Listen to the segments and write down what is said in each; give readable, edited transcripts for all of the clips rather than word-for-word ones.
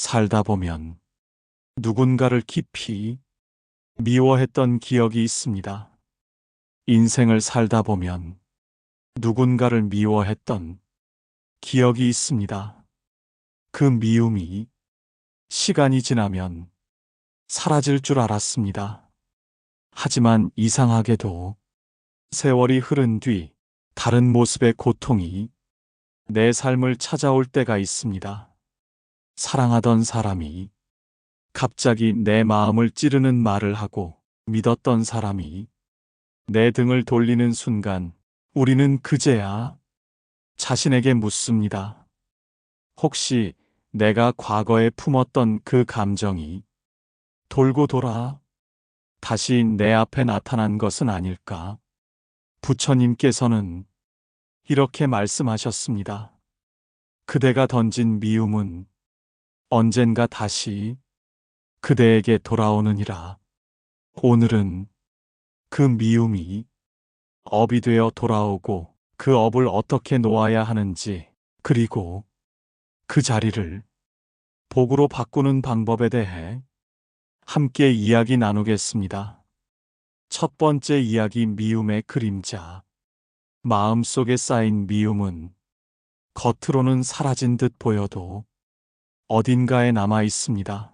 살다 보면 누군가를 깊이 미워했던 기억이 있습니다. 인생을 살다 보면 누군가를 미워했던 기억이 있습니다. 그 미움이 시간이 지나면 사라질 줄 알았습니다. 하지만 이상하게도 세월이 흐른 뒤 다른 모습의 고통이 내 삶을 찾아올 때가 있습니다. 사랑하던 사람이 갑자기 내 마음을 찌르는 말을 하고 믿었던 사람이 내 등을 돌리는 순간 우리는 그제야 자신에게 묻습니다. 혹시 내가 과거에 품었던 그 감정이 돌고 돌아 다시 내 앞에 나타난 것은 아닐까? 부처님께서는 이렇게 말씀하셨습니다. 그대가 던진 미움은 언젠가 다시 그대에게 돌아오느니라. 오늘은 그 미움이 업이 되어 돌아오고 그 업을 어떻게 놓아야 하는지, 그리고 그 자리를 복으로 바꾸는 방법에 대해 함께 이야기 나누겠습니다. 첫 번째 이야기, 미움의 그림자. 마음속에 쌓인 미움은 겉으로는 사라진 듯 보여도 어딘가에 남아 있습니다.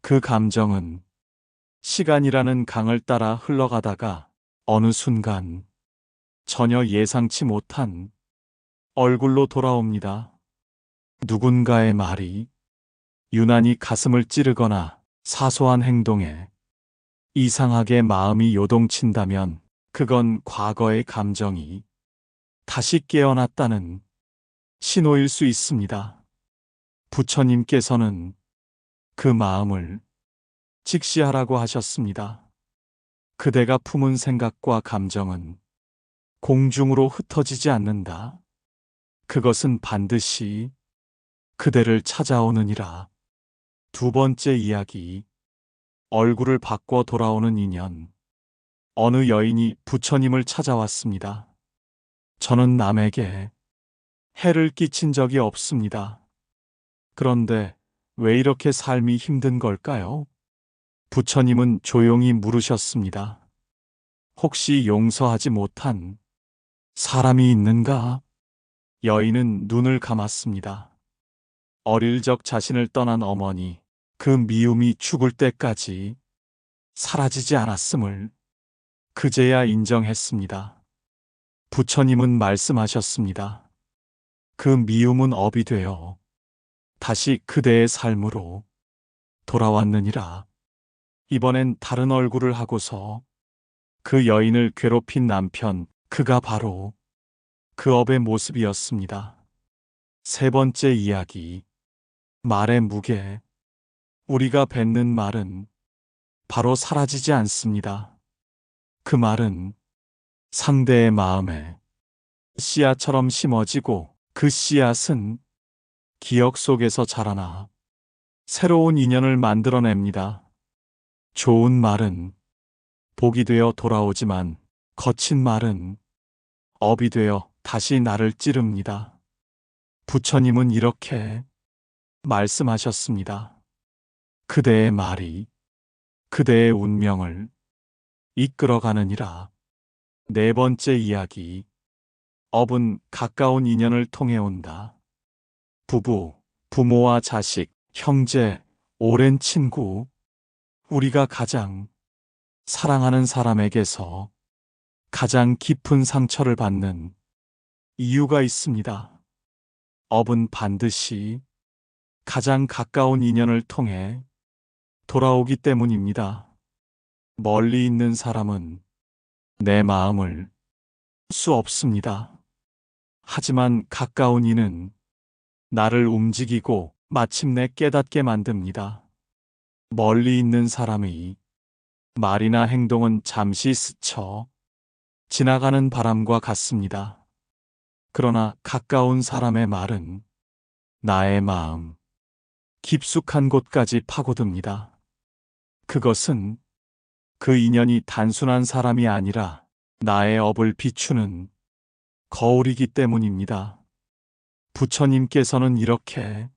그 감정은 시간이라는 강을 따라 흘러가다가 어느 순간 전혀 예상치 못한 얼굴로 돌아옵니다. 누군가의 말이 유난히 가슴을 찌르거나 사소한 행동에 이상하게 마음이 요동친다면 그건 과거의 감정이 다시 깨어났다는 신호일 수 있습니다. 부처님께서는 그 마음을 직시하라고 하셨습니다. 그대가 품은 생각과 감정은 공중으로 흩어지지 않는다. 그것은 반드시 그대를 찾아오느니라. 두 번째 이야기, 얼굴을 바꿔 돌아오는 인연. 어느 여인이 부처님을 찾아왔습니다. 저는 남에게 해를 끼친 적이 없습니다. 그런데 왜 이렇게 삶이 힘든 걸까요? 부처님은 조용히 물으셨습니다. 혹시 용서하지 못한 사람이 있는가? 여인은 눈을 감았습니다. 어릴 적 자신을 떠난 어머니, 그 미움이 죽을 때까지 사라지지 않았음을 그제야 인정했습니다. 부처님은 말씀하셨습니다. 그 미움은 업이 되어 다시 그대의 삶으로 돌아왔느니라. 이번엔 다른 얼굴을 하고서 그 여인을 괴롭힌 남편, 그가 바로 그 업의 모습이었습니다. 세 번째 이야기, 말의 무게. 우리가 뱉는 말은 바로 사라지지 않습니다. 그 말은 상대의 마음에 씨앗처럼 심어지고 그 씨앗은 기억 속에서 자라나 새로운 인연을 만들어냅니다. 좋은 말은 복이 되어 돌아오지만 거친 말은 업이 되어 다시 나를 찌릅니다. 부처님은 이렇게 말씀하셨습니다. 그대의 말이 그대의 운명을 이끌어가느니라. 네 번째 이야기, 업은 가까운 인연을 통해 온다. 부부, 부모와 자식, 형제, 오랜 친구, 우리가 가장 사랑하는 사람에게서 가장 깊은 상처를 받는 이유가 있습니다. 업은 반드시 가장 가까운 인연을 통해 돌아오기 때문입니다. 멀리 있는 사람은 내 마음을 수 없습니다. 하지만 가까운 이는 나를 움직이고 마침내 깨닫게 만듭니다. 멀리 있는 사람의 말이나 행동은 잠시 스쳐 지나가는 바람과 같습니다. 그러나 가까운 사람의 말은 나의 마음 깊숙한 곳까지 파고듭니다. 그것은 그 인연이 단순한 사람이 아니라 나의 업을 비추는 거울이기 때문입니다. 부처님께서는 이렇게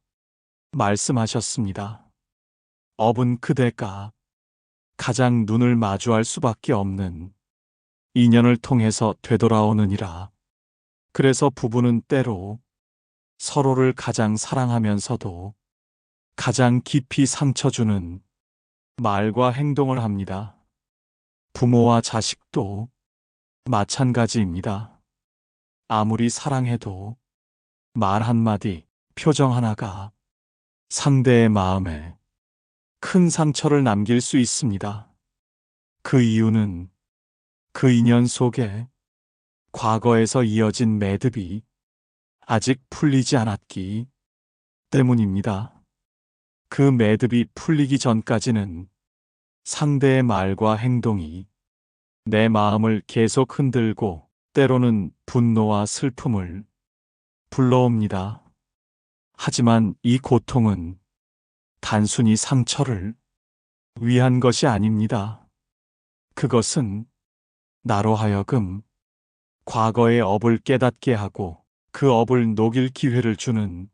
말씀하셨습니다. 업은 그대가 가장 눈을 마주할 수밖에 없는 인연을 통해서 되돌아오느니라. 그래서 부부는 때로 서로를 가장 사랑하면서도 가장 깊이 상처 주는 말과 행동을 합니다. 부모와 자식도 마찬가지입니다. 아무리 사랑해도 말 한마디, 표정 하나가 상대의 마음에 큰 상처를 남길 수 있습니다. 그 이유는 그 인연 속에 과거에서 이어진 매듭이 아직 풀리지 않았기 때문입니다. 그 매듭이 풀리기 전까지는 상대의 말과 행동이 내 마음을 계속 흔들고 때로는 분노와 슬픔을 불러옵니다. 하지만 이 고통은 단순히 상처를 위한 것이 아닙니다. 그것은 나로 하여금 과거의 업을 깨닫게 하고 그 업을 녹일 기회를 주는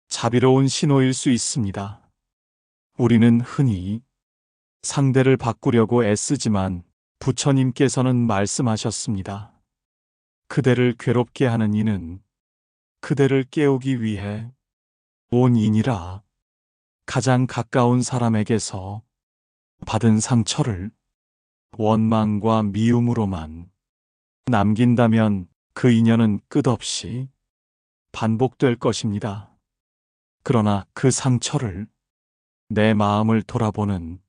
자비로운 신호일 수 있습니다. 우리는 흔히 상대를 바꾸려고 애쓰지만 부처님께서는 말씀하셨습니다. 그대를 괴롭게 하는 이는 그대를 깨우기 위해 온 인이라. 가장 가까운 사람에게서 받은 상처를 원망과 미움으로만 남긴다면 그 인연은 끝없이 반복될 것입니다. 그러나 그 상처를 내 마음을 돌아보는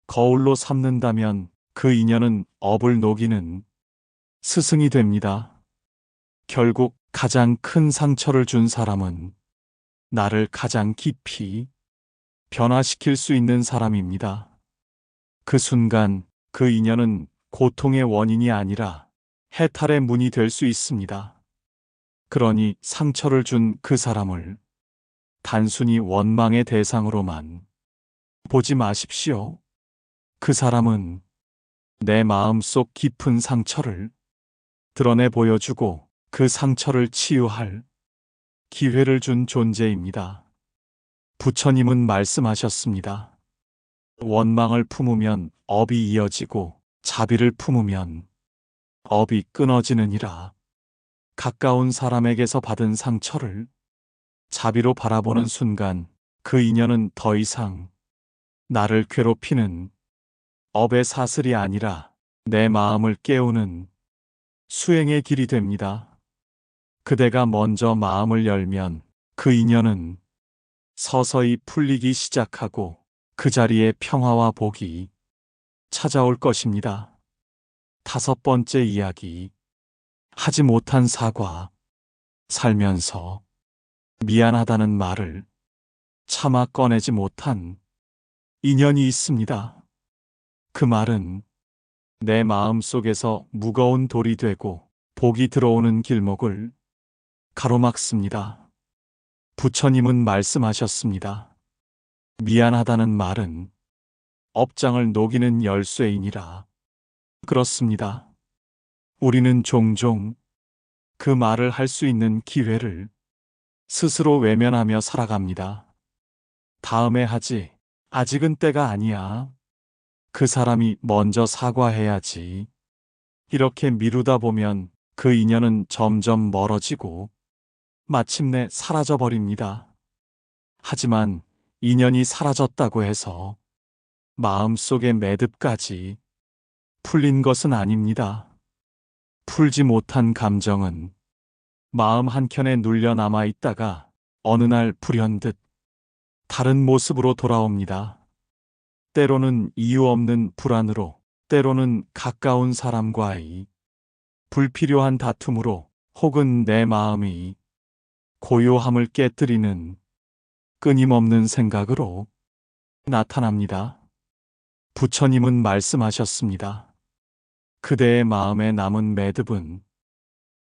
거울로 삼는다면 그 인연은 업을 녹이는 스승이 됩니다. 결국 가장 큰 상처를 준 사람은 나를 가장 깊이 변화시킬 수 있는 사람입니다. 그 순간 그 인연은 고통의 원인이 아니라 해탈의 문이 될 수 있습니다. 그러니 상처를 준 그 사람을 단순히 원망의 대상으로만 보지 마십시오. 그 사람은 내 마음속 깊은 상처를 드러내 보여주고 그 상처를 치유할 기회를 준 존재입니다. 부처님은 말씀하셨습니다. 원망을 품으면 업이 이어지고 자비를 품으면 업이 끊어지느니라. 가까운 사람에게서 받은 상처를 자비로 바라보는 순간 그 인연은 더 이상 나를 괴롭히는 업의 사슬이 아니라 내 마음을 깨우는 수행의 길이 됩니다. 그대가 먼저 마음을 열면 그 인연은 서서히 풀리기 시작하고 그 자리에 평화와 복이 찾아올 것입니다. 5번째 이야기. 하지 못한 사과. 살면서 미안하다는 말을 차마 꺼내지 못한 인연이 있습니다. 그 말은 내 마음 속에서 무거운 돌이 되고 복이 들어오는 길목을 가로막습니다. 부처님은 말씀하셨습니다. 미안하다는 말은 업장을 녹이는 열쇠이니라. 그렇습니다. 우리는 종종 그 말을 할 수 있는 기회를 스스로 외면하며 살아갑니다. 다음에 하지. 아직은 때가 아니야. 그 사람이 먼저 사과해야지. 이렇게 미루다 보면 그 인연은 점점 멀어지고 마침내 사라져버립니다. 하지만 인연이 사라졌다고 해서 마음속의 매듭까지 풀린 것은 아닙니다. 풀지 못한 감정은 마음 한켠에 눌려 남아 있다가 어느 날 불현듯 다른 모습으로 돌아옵니다. 때로는 이유 없는 불안으로, 때로는 가까운 사람과의 불필요한 다툼으로, 혹은 내 마음이 고요함을 깨뜨리는 끊임없는 생각으로 나타납니다. 부처님은 말씀하셨습니다. 그대의 마음에 남은 매듭은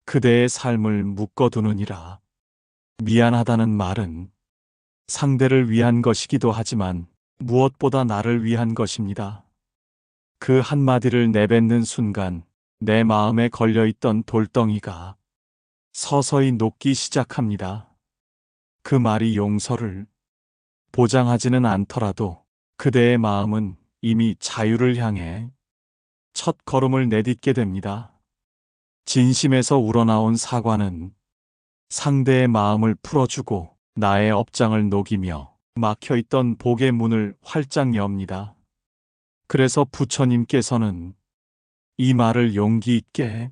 그대의 삶을 묶어두느니라. 미안하다는 말은 상대를 위한 것이기도 하지만 무엇보다 나를 위한 것입니다. 그 한마디를 내뱉는 순간 내 마음에 걸려있던 돌덩이가 서서히 녹기 시작합니다. 그 말이 용서를, 보장하지는 않더라도 그대의 마음은 이미 자유를 향해 첫 걸음을 내딛게 됩니다. 진심에서 우러나온 사과는 상대의 마음을 풀어주고 나의 업장을 녹이며 막혀있던 복의 문을 활짝 엽니다. 그래서 부처님께서는 이 말을 용기 있게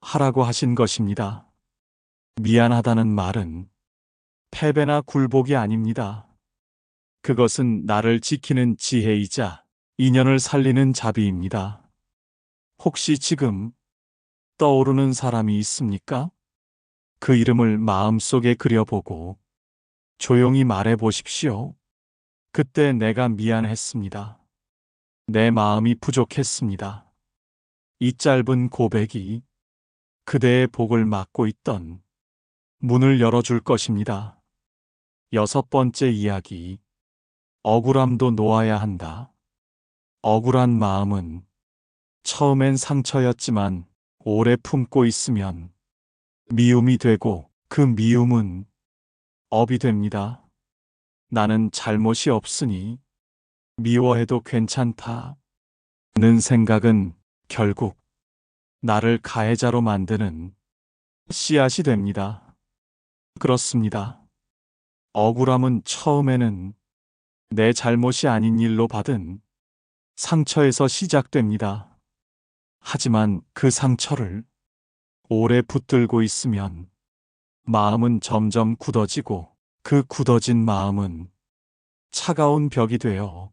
하라고 하신 것입니다. 미안하다는 말은 패배나 굴복이 아닙니다. 그것은 나를 지키는 지혜이자 인연을 살리는 자비입니다. 혹시 지금 떠오르는 사람이 있습니까? 그 이름을 마음속에 그려보고 조용히 말해 보십시오. 그때 내가 미안했습니다. 내 마음이 부족했습니다. 이 짧은 고백이 그대의 복을 막고 있던 문을 열어줄 것입니다. 6번째 이야기. 억울함도 놓아야 한다. 억울한 마음은 처음엔 상처였지만 오래 품고 있으면 미움이 되고 그 미움은 업이 됩니다. 나는 잘못이 없으니 미워해도 괜찮다. 는 생각은 결국 나를 가해자로 만드는 씨앗이 됩니다. 그렇습니다. 억울함은 처음에는 내 잘못이 아닌 일로 받은 상처에서 시작됩니다. 하지만 그 상처를 오래 붙들고 있으면 마음은 점점 굳어지고 그 굳어진 마음은 차가운 벽이 되어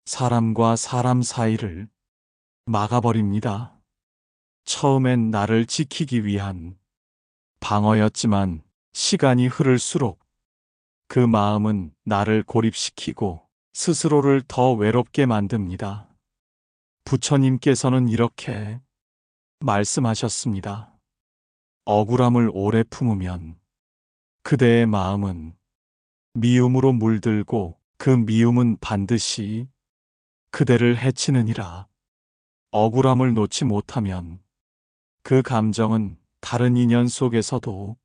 사람과 사람 사이를 막아버립니다. 처음엔 나를 지키기 위한 방어였지만 시간이 흐를수록 그 마음은 나를 고립시키고 스스로를 더 외롭게 만듭니다. 부처님께서는 이렇게 말씀하셨습니다. 억울함을 오래 품으면 그대의 마음은 미움으로 물들고 그 미움은 반드시 그대를 해치느니라. 억울함을 놓지 못하면 그 감정은 다른 인연 속에서도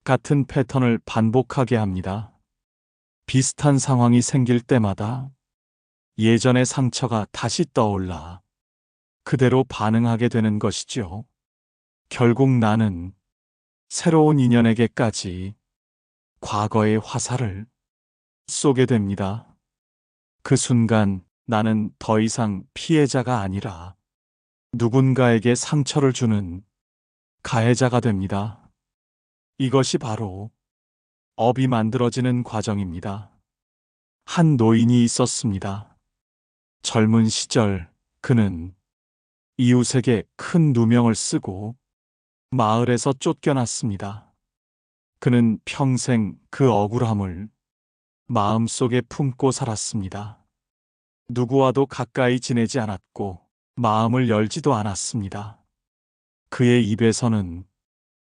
같은 패턴을 반복하게 합니다. 비슷한 상황이 생길 때마다 예전의 상처가 다시 떠올라 그대로 반응하게 되는 것이죠. 결국 나는 새로운 인연에게까지 과거의 화살을 쏘게 됩니다. 그 순간 나는 더 이상 피해자가 아니라 누군가에게 상처를 주는 가해자가 됩니다. 이것이 바로 업이 만들어지는 과정입니다. 한 노인이 있었습니다. 젊은 시절 그는 이웃에게 큰 누명을 쓰고 마을에서 쫓겨났습니다. 그는 평생 그 억울함을 마음속에 품고 살았습니다. 누구와도 가까이 지내지 않았고 마음을 열지도 않았습니다. 그의 입에서는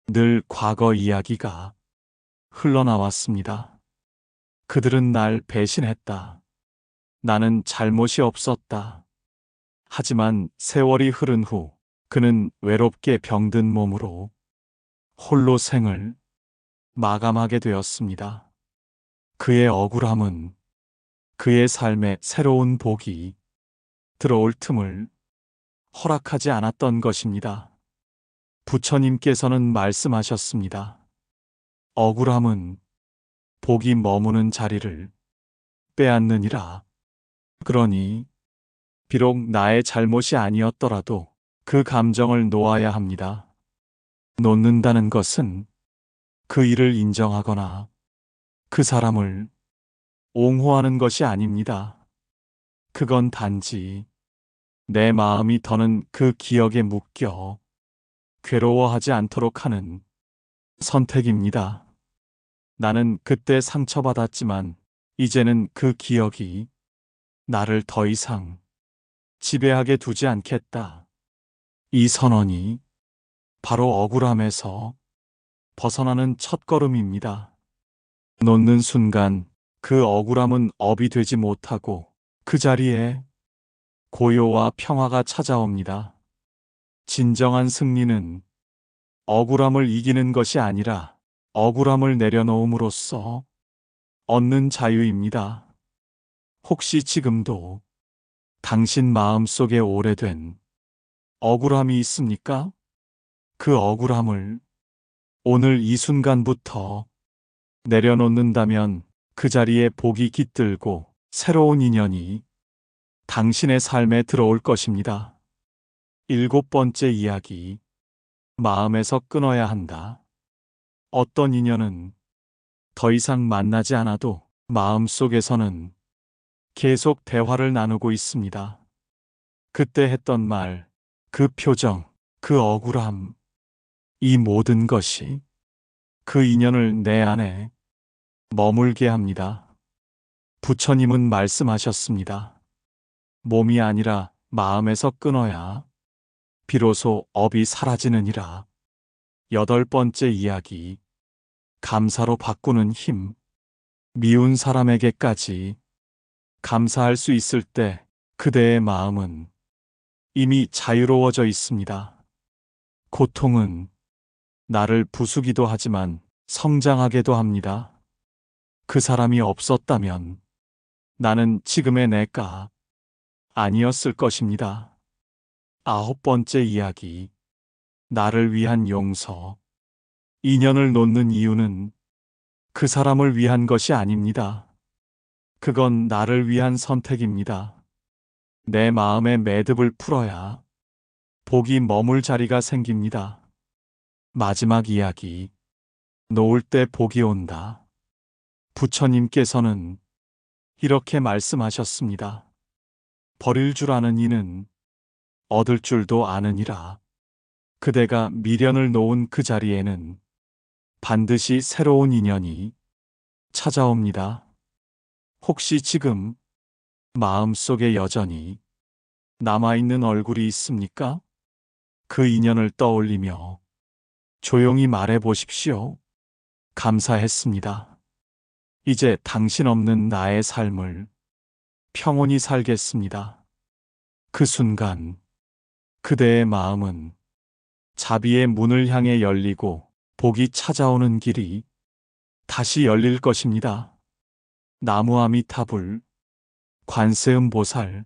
늘 과거 이야기가 흘러나왔습니다. 그들은 날 배신했다. 나는 잘못이 없었다. 하지만 세월이 흐른 후 그는 외롭게 병든 몸으로 홀로 생을 마감하게 되었습니다. 그의 억울함은 그의 삶에 새로운 복이 들어올 틈을 허락하지 않았던 것입니다. 부처님께서는 말씀하셨습니다. 억울함은 복이 머무는 자리를 빼앗느니라. 그러니 비록 나의 잘못이 아니었더라도 그 감정을 놓아야 합니다. 놓는다는 것은 그 일을 인정하거나 그 사람을 옹호하는 것이 아닙니다. 그건 단지 내 마음이 더는 그 기억에 묶여 괴로워하지 않도록 하는 선택입니다. 나는 그때 상처받았지만 이제는 그 기억이 나를 더 이상 지배하게 두지 않겠다. 이 선언이 바로 억울함에서 벗어나는 첫걸음입니다. 놓는 순간 그 억울함은 업이 되지 못하고 그 자리에 고요와 평화가 찾아옵니다. 진정한 승리는 억울함을 이기는 것이 아니라 억울함을 내려놓음으로써 얻는 자유입니다. 혹시 지금도 당신 마음속에 오래된 억울함이 있습니까? 그 억울함을 오늘 이 순간부터 내려놓는다면 그 자리에 복이 깃들고 새로운 인연이 당신의 삶에 들어올 것입니다. 7번째 이야기. 마음에서 끊어야 한다. 어떤 인연은 더 이상 만나지 않아도 마음속에서는 계속 대화를 나누고 있습니다. 그때 했던 말, 그 표정, 그 억울함, 이 모든 것이 그 인연을 내 안에 머물게 합니다. 부처님은 말씀하셨습니다. 몸이 아니라 마음에서 끊어야 비로소 업이 사라지느니라. 8번째 이야기. 감사로 바꾸는 힘. 미운 사람에게까지 감사할 수 있을 때 그대의 마음은 이미 자유로워져 있습니다. 고통은 나를 부수기도 하지만 성장하게도 합니다. 그 사람이 없었다면 나는 지금의 내가 아니었을 것입니다. 9번째 이야기. 나를 위한 용서. 인연을 놓는 이유는 그 사람을 위한 것이 아닙니다. 그건 나를 위한 선택입니다. 내 마음의 매듭을 풀어야 복이 머물 자리가 생깁니다. 마지막 이야기. 놓을 때 복이 온다. 부처님께서는 이렇게 말씀하셨습니다. 버릴 줄 아는 이는 얻을 줄도 아느니라. 그대가 미련을 놓은 그 자리에는 반드시 새로운 인연이 찾아옵니다. 혹시 지금 마음속에 여전히 남아있는 얼굴이 있습니까? 그 인연을 떠올리며 조용히 말해 보십시오. 감사했습니다. 이제 당신 없는 나의 삶을 평온히 살겠습니다. 그 순간 그대의 마음은 자비의 문을 향해 열리고 복이 찾아오는 길이 다시 열릴 것입니다. 나무아미타불, 관세음보살.